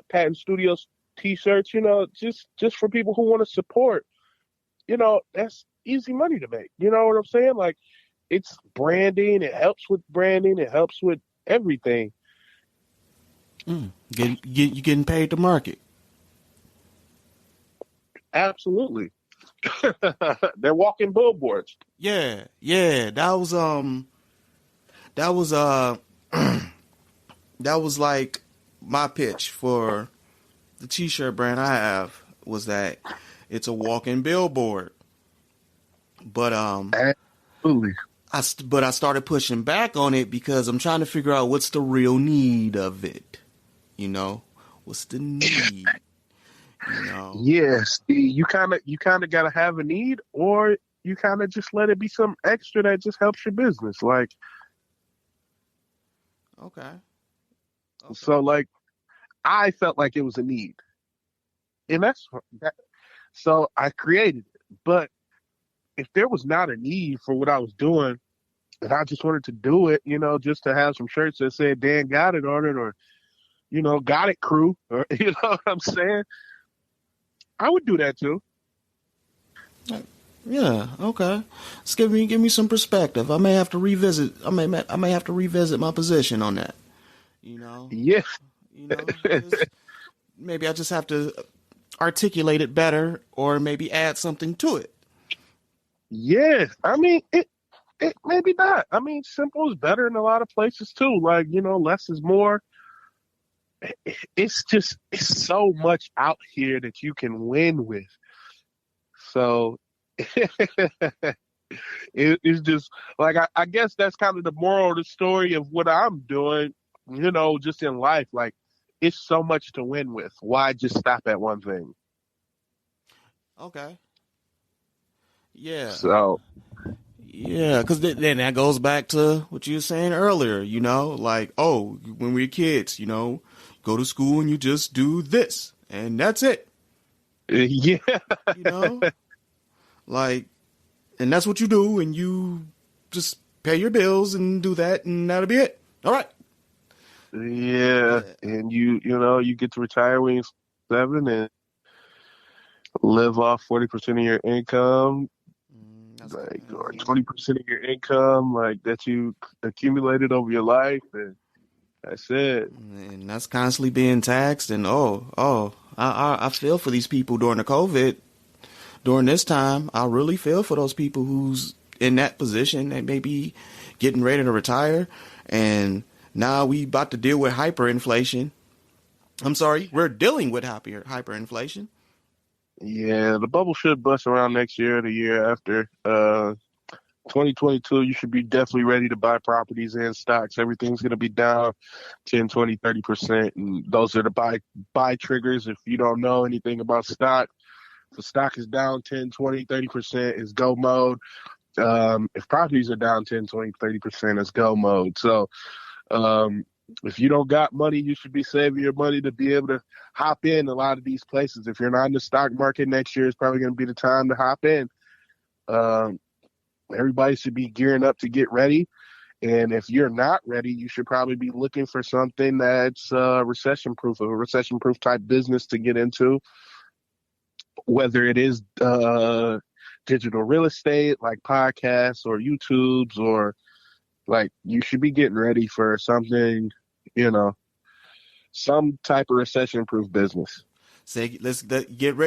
patent studios t-shirts, just for people who want to support, that's easy money to make. You know what I'm saying? Like, it's branding. It helps with branding. It helps with everything. You getting paid to market. Absolutely. They're walking billboards. Yeah. That was like my pitch for the t-shirt brand I have, was that it's a walking billboard. But Absolutely. I started pushing back on it because I'm trying to figure out what's the real need of it. What's the need? Yes, you kind of got to have a need, or you kind of just let it be some extra that just helps your business. Like, okay. So, like, I felt like it was a need, and so I created it. But if there was not a need for what I was doing, and I just wanted to do it, just to have some shirts that said Dan Gotit on it, or Got It Crew, or you know what I'm saying, I would do that too. Yeah. Okay. Just give me some perspective. I may have to revisit. I may have to revisit my position on that. Yeah. Maybe I just have to articulate it better, or maybe add something to it. Yeah. I mean, it maybe not. I mean, simple is better in a lot of places too. Like, less is more. It's so much out here that you can win with. So it's just like, I guess that's kind of the moral of the story of what I'm doing, just in life. Like, it's so much to win with. Why just stop at one thing? Okay. Yeah. So. Yeah, because then that goes back to what you were saying earlier, like, oh, when we were kids, go to school and you just do this, and that's it. Yeah. Like, and that's what you do, and you just pay your bills and do that, and that'll be it. All right. Yeah. And you get to retire when you're 7 and live off 40% of your income. Or 20% of your income, like, that you accumulated over your life, and that's it. And that's constantly being taxed. And I feel for these people during the COVID, during this time. I really feel for those people who's in that position. They may be getting ready to retire, and now we about to deal with hyperinflation. I'm sorry, we're dealing with hyperinflation. Yeah, the bubble should bust around next year, the year after. 2022, you should be definitely ready to buy properties and stocks. Everything's going to be down 10, 20, 30%. And those are the buy triggers. If you don't know anything about stock, if the stock is down 10, 20, 30%, it's go mode. If properties are down 10, 20, 30%, it's go mode. So if you don't got money, you should be saving your money to be able to hop in a lot of these places. If you're not in the stock market next year, it's probably going to be the time to hop in. Everybody should be gearing up to get ready. And if you're not ready, you should probably be looking for something that's recession-proof, a recession-proof type business to get into, whether it is digital real estate like podcasts or YouTubes, or like you should be getting ready for something, some type of recession-proof business. Say, let's get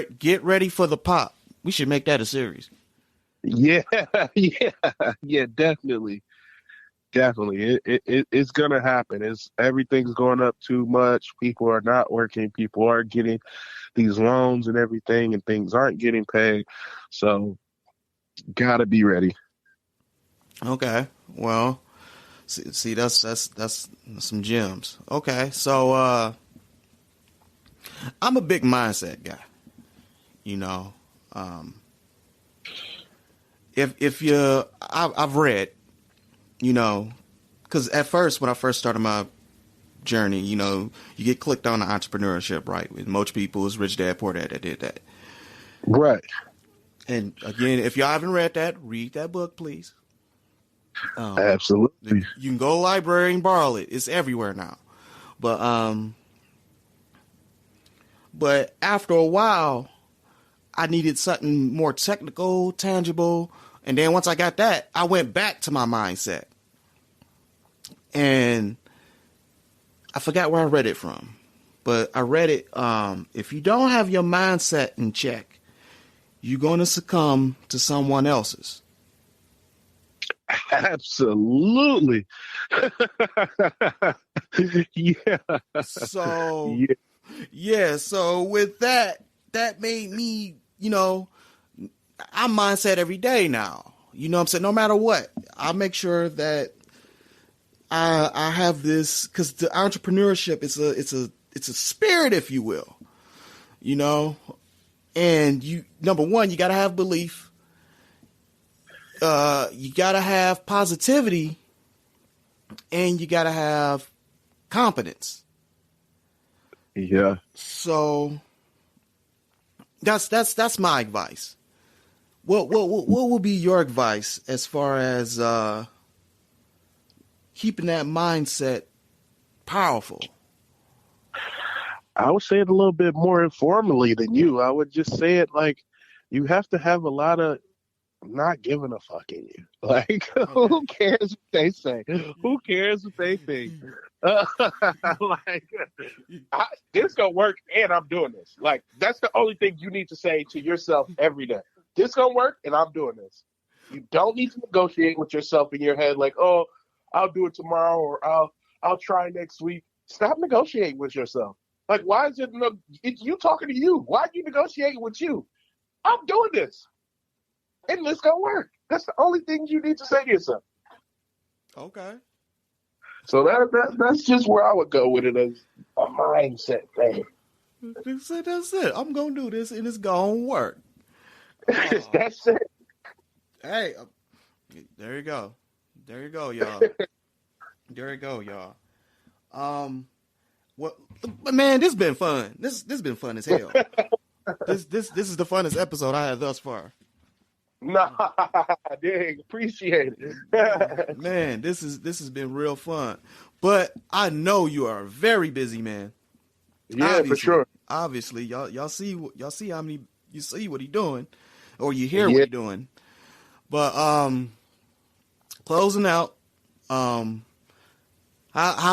ready for the pop. We should make that a series. Yeah, definitely. It's gonna happen. Everything's going up too much. People are not working. People are getting these loans and everything, and things aren't getting paid. So, gotta be ready. Okay. Well, see, that's some gems. Okay, so I'm a big mindset guy. I've read, because at first, when I first started my journey, you get clicked on the entrepreneurship, right? With most people, it's Rich Dad, Poor Dad that did that. Right. And again, if y'all haven't read that, read that book, please. Absolutely. You can go to the library and borrow it. It's everywhere now. But after a while, I needed something more technical, tangible. And then once I got that, I went back to my mindset. And I forgot where I read it from. But I read it, if you don't have your mindset in check, you're going to succumb to someone else's. Absolutely. Yeah. So, yeah. So with that made me, I'm mindset every day now. You know what I'm saying? No matter what, I'll make sure that I have this, because the entrepreneurship it's a spirit, if you will. And number one, you got to have belief. You got to have positivity, and you got to have competence. Yeah. So that's my advice. What will be your advice as far as keeping that mindset powerful? I would say it a little bit more informally than you. I would just say it like you have to have a lot of not giving a fuck in you. Like, okay. Who cares what they say? Who cares what they think? This gonna work, and I'm doing this. Like, that's the only thing you need to say to yourself every day. This gonna work, and I'm doing this. You don't need to negotiate with yourself in your head, like, oh, I'll do it tomorrow, or I'll try next week. Stop negotiating with yourself. Like, why is it's you talking to you? Why are you negotiating with you? I'm doing this. And it's gonna work. That's the only thing you need to say to yourself. Okay. So that's just where I would go with it, as a mindset thing. That's it. I'm gonna do this, and it's gonna work. That's it. Hey, there you go. There you go, y'all. There you go, y'all. What? Man, this has been fun. This has been fun as hell. This is the funnest episode I had thus far. Nah, dang, appreciate it. Man, this has been real fun. But I know you are a very busy man. Yeah, obviously, for sure. Obviously, y'all see how many you see what he doing, or you hear what he doing. But closing out, how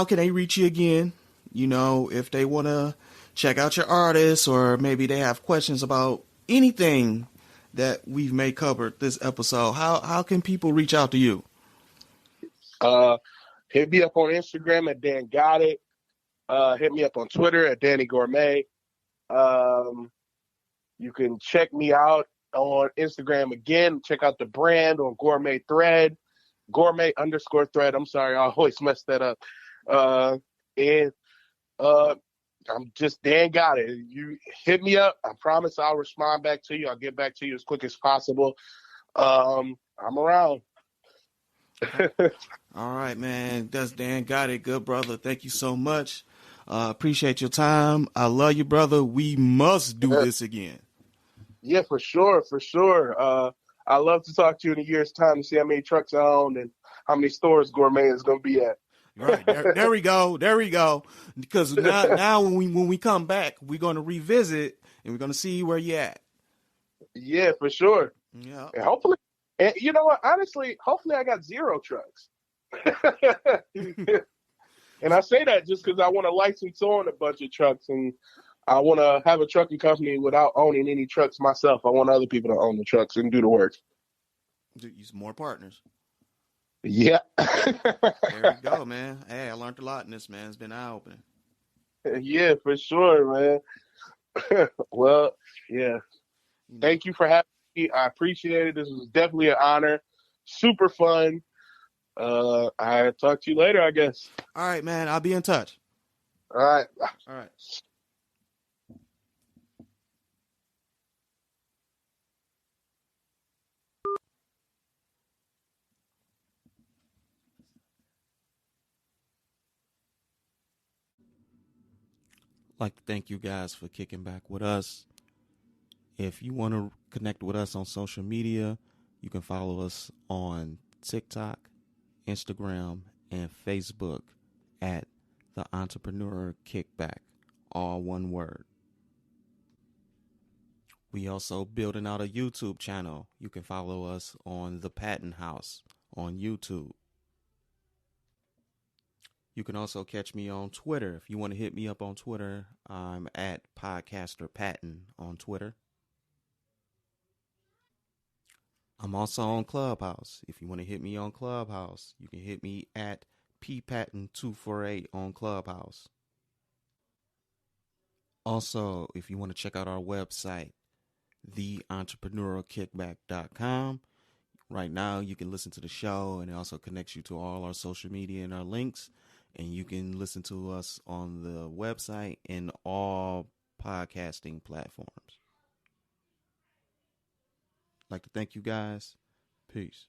can they reach you again? If they want to check out your artists, or maybe they have questions about anything that we've may covered this episode, how can people reach out to you? Hit me up on Instagram at Dan Gotit. Hit me up on Twitter at Danny Gourmet. You can check me out on Instagram again. Check out the brand on gourmet_thread. I'm sorry, I always mess that up. And I'm just Dan Gotit. You hit me up. I promise I'll respond back to you. I'll get back to you as quick as possible. I'm around. All right, man. That's Dan Gotit. Good brother. Thank you so much. Appreciate your time. I love you, brother. We must do this again. Yeah, for sure. I love to talk to you in a year's time to see how many trucks I own and how many stores Gourmet is going to be at. Right. There we go. Because now when we come back, we're going to revisit and we're going to see where you at. Yeah, for sure. Yeah. And hopefully, and you know what? Honestly, hopefully I got 0 trucks. And I say that just because I want to license on a bunch of trucks, and I want to have a trucking company without owning any trucks myself. I want other people to own the trucks and do the work. Use more partners. Yeah. There you go, man. Hey, I learned a lot in this, man. It's been eye-opening. Yeah, for sure, man. Well, yeah. Thank you for having me. I appreciate it. This was definitely an honor. Super fun. I'll talk to you later, I guess. All right, man. I'll be in touch. All right. All right. Like to thank you guys for kicking back with us. If you want to connect with us on social media, you can follow us on TikTok, Instagram, and Facebook at The Entrepreneur Kickback, all one word. We also building out a YouTube channel. You can follow us on The Patent House on YouTube. You can also catch me on Twitter. If you want to hit me up on Twitter, I'm at Podcaster Patton on Twitter. I'm also on Clubhouse. If you want to hit me on Clubhouse, you can hit me at PPatton248 on Clubhouse. Also, if you want to check out our website, theentrepreneurialkickback.com. Right now, you can listen to the show, and it also connects you to all our social media and our links. And you can listen to us on the website and all podcasting platforms. I'd like to thank you guys. Peace.